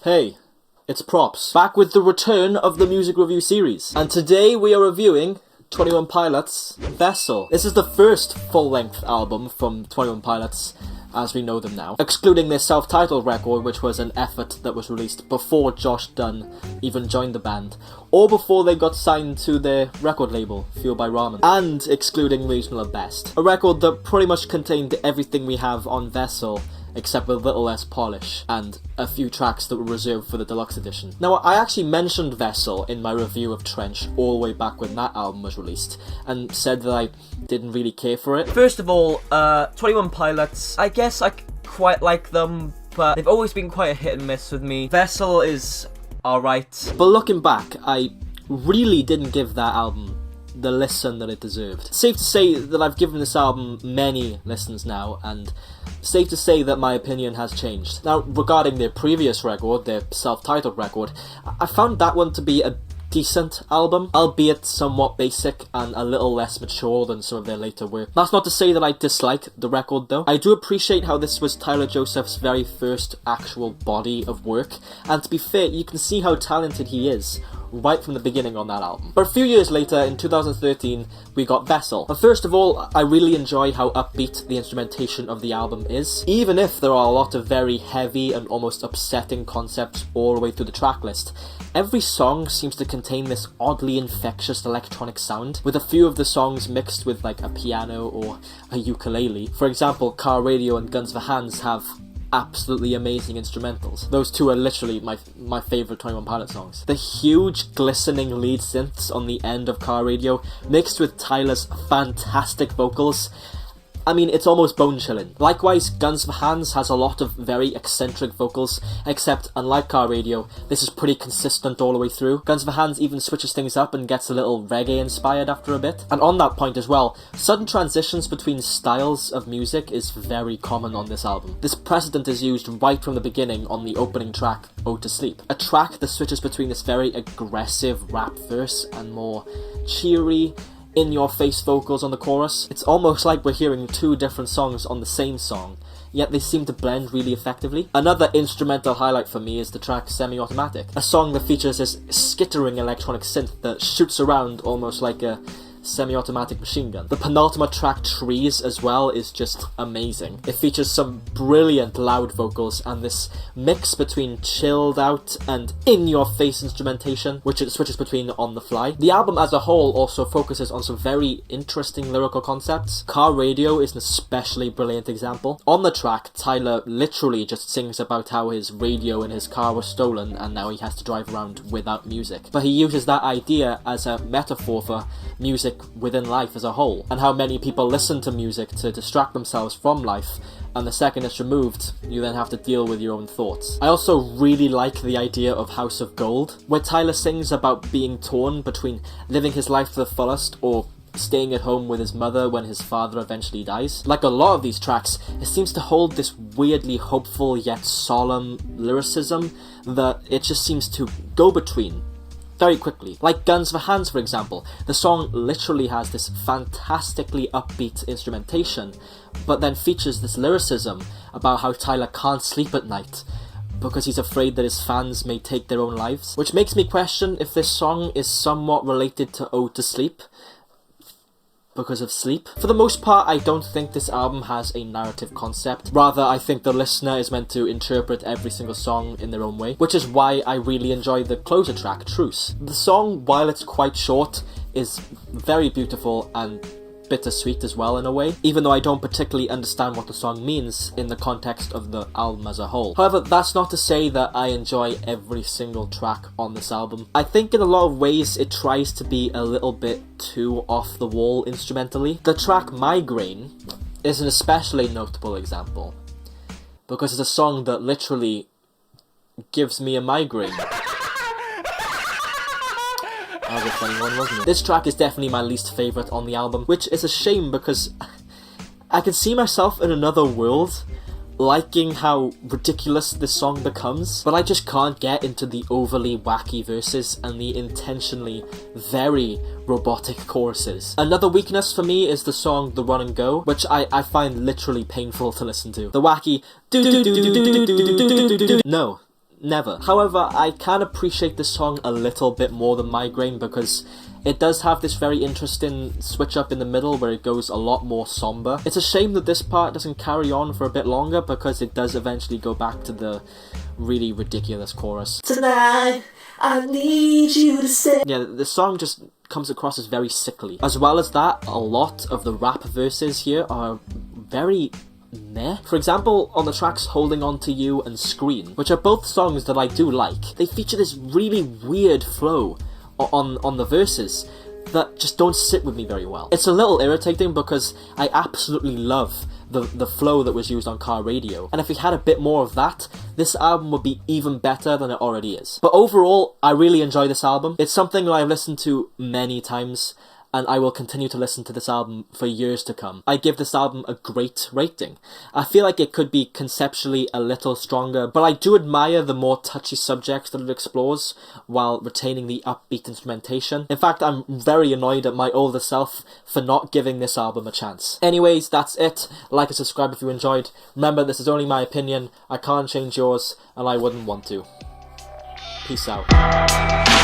Hey, it's Props, back with the return of the music review series. And today we are reviewing 21 Pilots' Vessel. This is the first full-length album from 21 Pilots, as we know them now, excluding their self-titled record, which was an effort that was released before Josh Dun even joined the band, or before they got signed to their record label, Fueled by Ramen, and excluding Regional at Best, a record that pretty much contained everything we have on Vessel, except with a little less polish, and a few tracks that were reserved for the deluxe edition. Now, I actually mentioned Vessel in my review of Trench all the way back when that album was released, and said that I didn't really care for it. First of all, 21 Pilots, I guess I quite like them, but they've always been quite a hit and miss with me. Vessel is alright, but looking back, I really didn't give that album the listen that it deserved. Safe to say that I've given this album many listens now, and safe to say that my opinion has changed. Now, regarding their previous record, their self-titled record, I found that one to be a decent album, albeit somewhat basic and a little less mature than some of their later work. That's not to say that I dislike the record though. I do appreciate how this was Tyler Joseph's very first actual body of work, and to be fair, you can see how talented he is right from the beginning on that album. But a few years later, in 2013, we got Vessel. And first of all, I really enjoy how upbeat the instrumentation of the album is, even if there are a lot of very heavy and almost upsetting concepts all the way through the track list. Every song seems to contain this oddly infectious electronic sound, with a few of the songs mixed with like a piano or a ukulele. For example, Car Radio and Guns for Hands have absolutely amazing instrumentals. Those two are literally my favourite 21 Pilots songs. The huge glistening lead synths on the end of Car Radio, mixed with Tyler's fantastic vocals, I mean, it's almost bone-chilling. Likewise, Guns for Hands has a lot of very eccentric vocals, except unlike Car Radio, this is pretty consistent all the way through. Guns for Hands even switches things up and gets a little reggae-inspired after a bit. And on that point as well, sudden transitions between styles of music is very common on this album. This precedent is used right from the beginning on the opening track, Ode to Sleep. A track that switches between this very aggressive rap verse and more cheery, in-your-face vocals on the chorus. It's almost like we're hearing two different songs on the same song, yet they seem to blend really effectively. Another instrumental highlight for me is the track Semi-Automatic, a song that features this skittering electronic synth that shoots around almost like a semi-automatic machine gun. The penultimate track, Trees, as well, is just amazing. It features some brilliant loud vocals and this mix between chilled out and in-your-face instrumentation, which it switches between on the fly. The album as a whole also focuses on some very interesting lyrical concepts. Car Radio is an especially brilliant example. On the track, Tyler literally just sings about how his radio in his car was stolen and now he has to drive around without music. But he uses that idea as a metaphor for music within life as a whole, and how many people listen to music to distract themselves from life, and the second it's removed, you then have to deal with your own thoughts. I also really like the idea of House of Gold, where Tyler sings about being torn between living his life to the fullest or staying at home with his mother when his father eventually dies. Like a lot of these tracks, it seems to hold this weirdly hopeful yet solemn lyricism that it just seems to go between very quickly. Like Guns for Hands, for example, the song literally has this fantastically upbeat instrumentation, but then features this lyricism about how Tyler can't sleep at night because he's afraid that his fans may take their own lives, which makes me question if this song is somewhat related to Ode to Sleep, because of sleep. For the most part, I don't think this album has a narrative concept. Rather, I think the listener is meant to interpret every single song in their own way, which is why I really enjoy the closer track, Truce. The song, while it's quite short, is very beautiful and bittersweet as well in a way, even though I don't particularly understand what the song means in the context of the album as a whole. However, that's not to say that I enjoy every single track on this album. I think in a lot of ways it tries to be a little bit too off the wall instrumentally. The track Migraine is an especially notable example, because it's a song that literally gives me a migraine. That was a funny one, wasn't it? This track is definitely my least favourite on the album, which is a shame because I can see myself in another world liking how ridiculous this song becomes, but I just can't get into the overly wacky verses and the intentionally very robotic choruses. Another weakness for me is the song The Run and Go, which I find literally painful to listen to. The wacky do do do do do do do do do do. No, never. However, I can appreciate this song a little bit more than Migraine because it does have this very interesting switch up in the middle where it goes a lot more somber. It's a shame that this part doesn't carry on for a bit longer because it does eventually go back to the really ridiculous chorus. Tonight, I need you to stay. Yeah, the song just comes across as very sickly. As well as that, a lot of the rap verses here are very meh. For example, on the tracks Holding On To You and Screen, which are both songs that I do like, they feature this really weird flow on the verses that just don't sit with me very well. It's a little irritating because I absolutely love the flow that was used on Car Radio, and if we had a bit more of that, this album would be even better than it already is. But overall, I really enjoy this album. It's something that I've listened to many times, and I will continue to listen to this album for years to come. I give this album a great rating. I feel like it could be conceptually a little stronger, but I do admire the more touchy subjects that it explores while retaining the upbeat instrumentation. In fact, I'm very annoyed at my older self for not giving this album a chance. Anyways, that's it. Like and subscribe if you enjoyed. Remember, this is only my opinion. I can't change yours, and I wouldn't want to. Peace out.